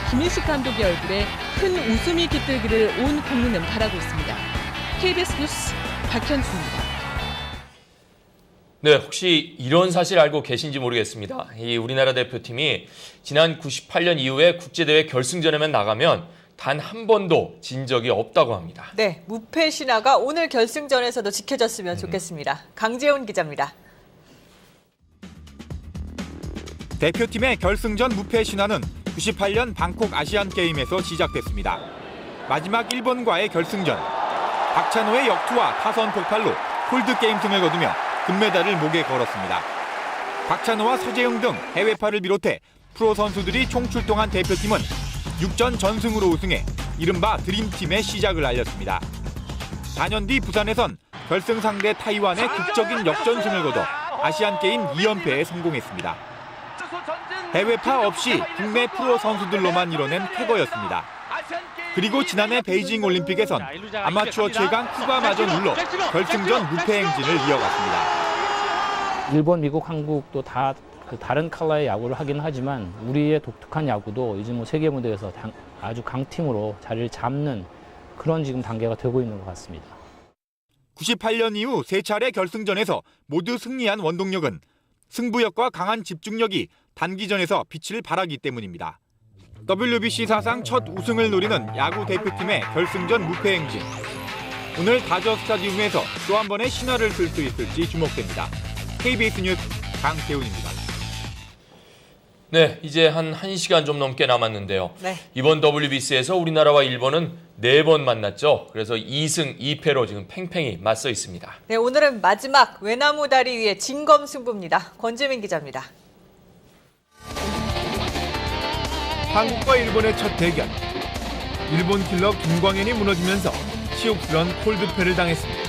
김일식 감독의 얼굴에 큰 웃음이 깃들기를 온 국민은 바라고 있습니다. KBS 뉴스 박현수입니다. 네, 혹시 이런 사실 알고 계신지 모르겠습니다. 이 우리나라 대표팀이 지난 98년 이후에 국제대회 결승전에만 나가면 단 한 번도 진 적이 없다고 합니다. 네, 무패 신화가 오늘 결승전에서도 지켜졌으면 좋겠습니다. 강재훈 기자입니다. 대표팀의 결승전 무패 신화는 98년 방콕 아시안게임에서 시작됐습니다. 마지막 일본과의 결승전. 박찬호의 역투와 타선 폭발로 콜드게임 승을 거두며 금메달을 목에 걸었습니다. 박찬호와 서재영 등 해외파를 비롯해 프로 선수들이 총출동한 대표팀은 6전 전승으로 우승해 이른바 드림팀의 시작을 알렸습니다. 4년 뒤 부산에선 결승 상대 타이완의 극적인 역전승을 거둬 아시안게임 2연패에 성공했습니다. 해외파 없이 국내 프로 선수들로만 이뤄낸 쾌거였습니다. 그리고 지난해 베이징 올림픽에선 아마추어 최강 쿠바마저 눌러 결승전 무패 행진을 이어갔습니다. 일본, 미국, 한국도 다 다른 컬러의 야구를 하긴 하지만 우리의 독특한 야구도 이제 세계 무대에서 아주 강팀으로 자리를 잡는 그런 지금 단계가 되고 있는 것 같습니다. 98년 이후 3차례 결승전에서 모두 승리한 원동력은 승부욕과 강한 집중력이 단기전에서 빛을 발하기 때문입니다. WBC 사상 첫 우승을 노리는 야구 대표팀의 결승전 무패 행진. 오늘 다저 스타디움에서 또 한 번의 신화를 쓸 수 있을지 주목됩니다. KBS 뉴스 강재훈입니다. 네, 이제 한 1시간 좀 넘게 남았는데요. 네. 이번 WBC에서 우리나라와 일본은 4번 만났죠. 그래서 2승 2패로 지금 팽팽히 맞서 있습니다. 네, 오늘은 마지막 외나무 다리 위의 진검승부입니다. 권지민 기자입니다. 한국과 일본의 첫 대결. 일본 킬러 김광현이 무너지면서 치욕스런 콜드패를 당했습니다.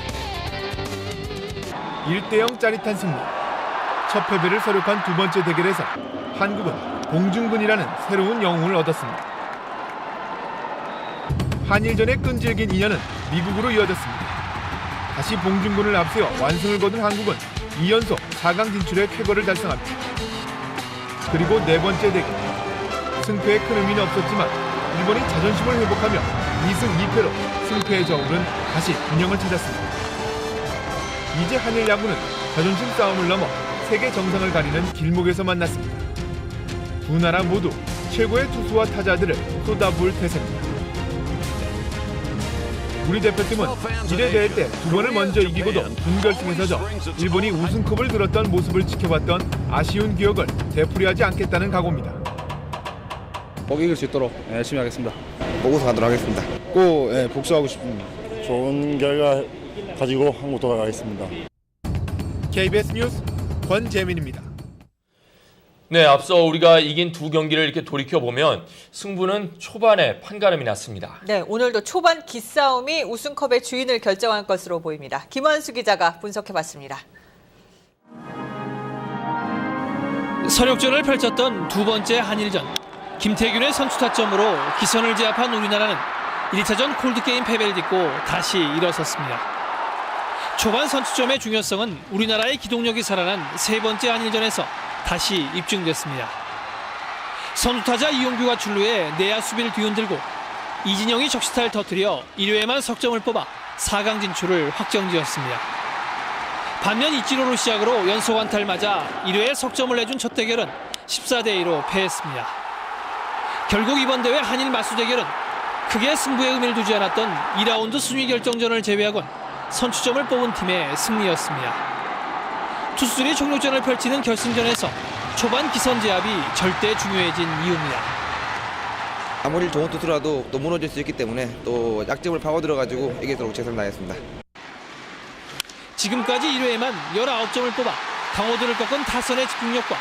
1대0 짜릿한 승리. 첫 패배를 서력한 두 번째 대결에서 한국은 봉중근이라는 새로운 영웅을 얻었습니다. 한일전의 끈질긴 인연은 미국으로 이어졌습니다. 다시 봉중근을 앞세워 완승을 거둔 한국은 2연속 4강 진출의 쾌거를 달성합니다. 그리고 네 번째 대결. 승패에 큰 의미는 없었지만 일본이 자존심을 회복하며 2승 2패로 승패의 저울은 다시 균형을 찾았습니다. 이제 한일 야구는 자존심 싸움을 넘어 세계 정상을 가리는 길목에서 만났습니다. 두 나라 모두 최고의 투수와 타자들을 쏟아부을 태세입니다. 우리 대표팀은 1회 대회 때 2번을 먼저 이기고도 준결승에서 져 일본이 우승컵을 들었던 모습을 지켜봤던 아쉬운 기억을 되풀이하지 않겠다는 각오입니다. 꼭 이길 수 있도록 열심히 하겠습니다. 꼭 우승하도록 하겠습니다. 꼭 복수하고 싶습니다. 좋은 결과 가지고 한국 돌아가겠습니다. KBS 뉴스 권재민입니다. 네, 앞서 우리가 이긴 두 경기를 이렇게 돌이켜보면 승부는 초반에 판가름이 났습니다. 네, 오늘도 초반 기싸움이 우승컵의 주인을 결정할 것으로 보입니다. 김환수 기자가 분석해봤습니다. 서력전을 펼쳤던 두 번째 한일전. 김태균의 선취 타점으로 기선을 제압한 우리나라는 1차전 콜드게임 패배를 딛고 다시 일어섰습니다. 초반 선취점의 중요성은 우리나라의 기동력이 살아난 세 번째 한일전에서 다시 입증됐습니다. 선두타자 이용규가 출루해 내야 수비를 뒤흔들고 이진영이 적시타를 터뜨려 1회에만 석점을 뽑아 4강 진출을 확정지었습니다. 반면 이치로로 시작으로 연속 안타를 맞아 1회에 석점을 내준 첫 대결은 14대2로 패했습니다. 결국 이번 대회 한일 맞수 대결은 크게 승부에 의미를 두지 않았던 2라운드 순위 결정전을 제외하곤 선취점을 뽑은 팀의 승리였습니다. 투수들이 총력전을 펼치는 결승전에서 초반 기선 제압이 절대 중요해진 이유입니다. 아무리 좋은 투수라도 또 무너질 수 있기 때문에 또 약점을 파고들어가지고 이기도록 최선을 다했습니다. 지금까지 1회에만 19점을 뽑아 강호들을 꺾은 타선의 집중력과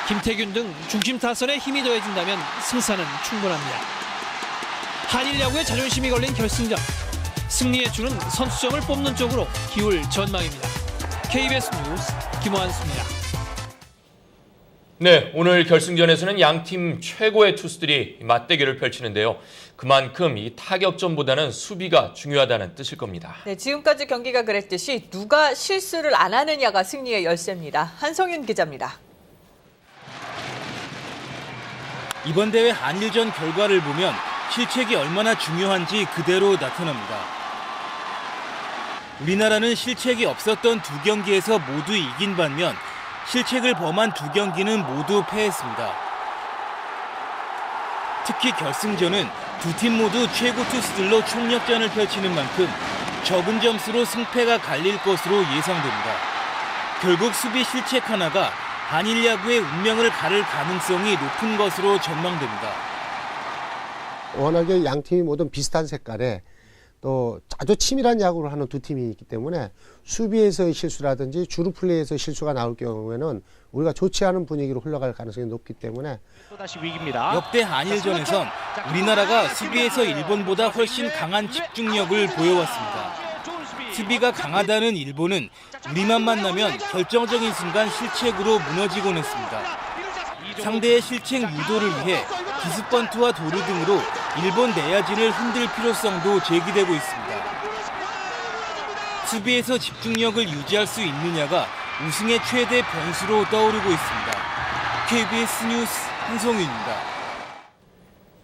김태균 등 중심 타선에 힘이 더해진다면 승산은 충분합니다. 한일 야구의 자존심이 걸린 결승전. 승리의 주는 선수점을 뽑는 쪽으로 기울 전망입니다. KBS 뉴스 김환수입니다. 네, 오늘 결승전에서는 양팀 최고의 투수들이 맞대결을 펼치는데요. 그만큼 이 타격전보다는 수비가 중요하다는 뜻일 겁니다. 네, 지금까지 경기가 그랬듯이 누가 실수를 안 하느냐가 승리의 열쇠입니다. 한성윤 기자입니다. 이번 대회 한일전 결과를 보면 실책이 얼마나 중요한지 그대로 나타납니다. 우리나라는 실책이 없었던 두 경기에서 모두 이긴 반면 실책을 범한 두 경기는 모두 패했습니다. 특히 결승전은 두 팀 모두 최고 투수들로 총력전을 펼치는 만큼 적은 점수로 승패가 갈릴 것으로 예상됩니다. 결국 수비 실책 하나가 한일 야구의 운명을 가를 가능성이 높은 것으로 전망됩니다. 워낙에 양 팀이 모두 비슷한 색깔에 또 아주 치밀한 야구를 하는 두 팀이 있기 때문에 수비에서의 실수라든지 주루 플레이에서 실수가 나올 경우에는 우리가 좋지 않은 분위기로 흘러갈 가능성이 높기 때문에 또다시 위기입니다. 역대 한일전에선 우리나라가 수비에서 일본보다 훨씬 강한 집중력을 보여왔습니다. 수비가 강하다는 일본은 우리만 만나면 결정적인 순간 실책으로 무너지곤 했습니다. 상대의 실책 유도를 위해 기습번트와 도루 등으로 일본 내야진을 흔들 필요성도 제기되고 있습니다. 수비에서 집중력을 유지할 수 있느냐가 우승의 최대 변수로 떠오르고 있습니다. KBS 뉴스 한성윤입니다.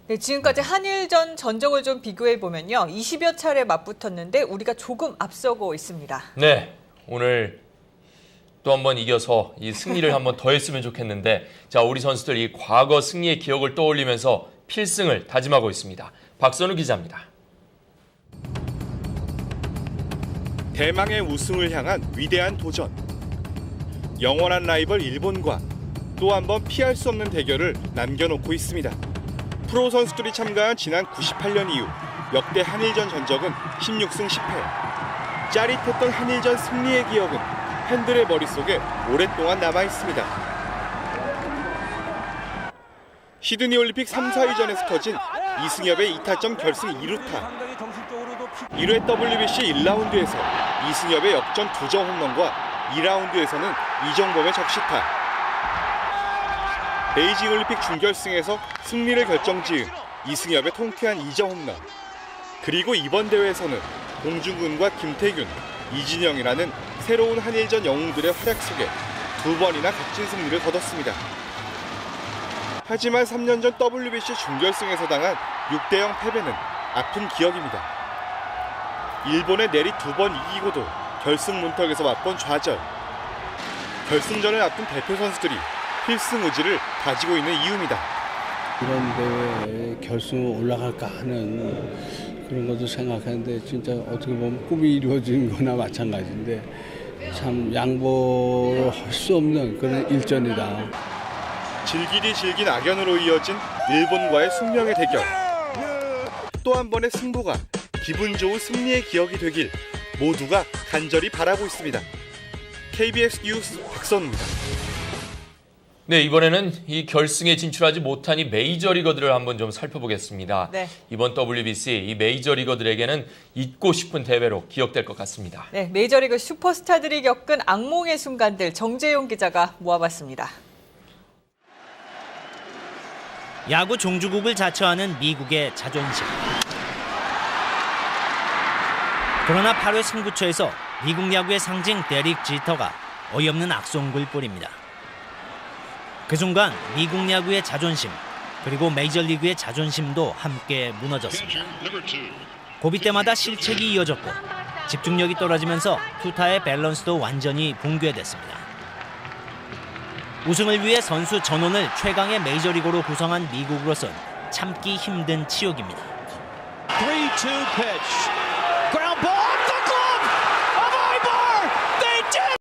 네, 지금까지 한일전 전적을 좀 비교해 보면요. 20여 차례 맞붙었는데 우리가 조금 앞서고 있습니다. 네, 오늘 또 한 번 이겨서 이 승리를 한번 더 했으면 좋겠는데 자, 우리 선수들 이 과거 승리의 기억을 떠올리면서 필승을 다짐하고 있습니다. 박선우 기자입니다. 대망의 우승을 향한 위대한 도전. 영원한 라이벌 일본과 또 한 번 피할 수 없는 대결을 남겨놓고 있습니다. 프로 선수들이 참가한 지난 98년 이후 역대 한일전 전적은 16승 10패. 짜릿했던 한일전 승리의 기억은 팬들의 머릿속에 오랫동안 남아있습니다. 시드니 올림픽 3, 4위전에서 터진 이승엽의 2타점 결승 2루타. 1회 WBC 1라운드에서 이승엽의 역전 2점 홈런과 2라운드에서는 이정범의 적시타. 베이징 올림픽 준결승에서 승리를 결정지은 이승엽의 통쾌한 2점 홈런. 그리고 이번 대회에서는 봉준근과 김태균, 이진영이라는 새로운 한일전 영웅들의 활약 속에 2번이나 값진 승리를 거뒀습니다. 하지만 3년 전 WBC 준결승에서 당한 6대0 패배는 아픈 기억입니다. 일본에 내리 2번 이기고도 결승 문턱에서 맛본 좌절. 결승전을 앞둔 대표 선수들이 필승 의지를 가지고 있는 이유입니다. 이런 대회에 결승으로 올라갈까 하는 그런 것도 생각했는데 진짜 어떻게 보면 꿈이 이루어진 거나 마찬가지인데 참 양보를 할 수 없는 그런 일전이다. 질기디 질긴 악연으로 이어진 일본과의 숙명의 대결. 또 한 번의 승부가 기분 좋은 승리의 기억이 되길 모두가 간절히 바라고 있습니다. KBS 뉴스 박선우입니다. 네, 이번에는 이 결승에 진출하지 못한 이 메이저리거들을 한번 좀 살펴보겠습니다. 네. 이번 WBC 이 메이저리거들에게는 잊고 싶은 대회로 기억될 것 같습니다. 네, 메이저리그 슈퍼스타들이 겪은 악몽의 순간들 정재용 기자가 모아봤습니다. 야구 종주국을 자처하는 미국의 자존심. 그러나 8회 승부처에서 미국 야구의 상징 데릭 지터가 어이없는 악송글 뿌립니다. 그 순간 미국 야구의 자존심, 그리고 메이저리그의 자존심도 함께 무너졌습니다. 고비 때마다 실책이 이어졌고 집중력이 떨어지면서 투타의 밸런스도 완전히 붕괴됐습니다. 우승을 위해 선수 전원을 최강의 메이저리거로 구성한 미국으로선 참기 힘든 치욕입니다. 3-2 pitch.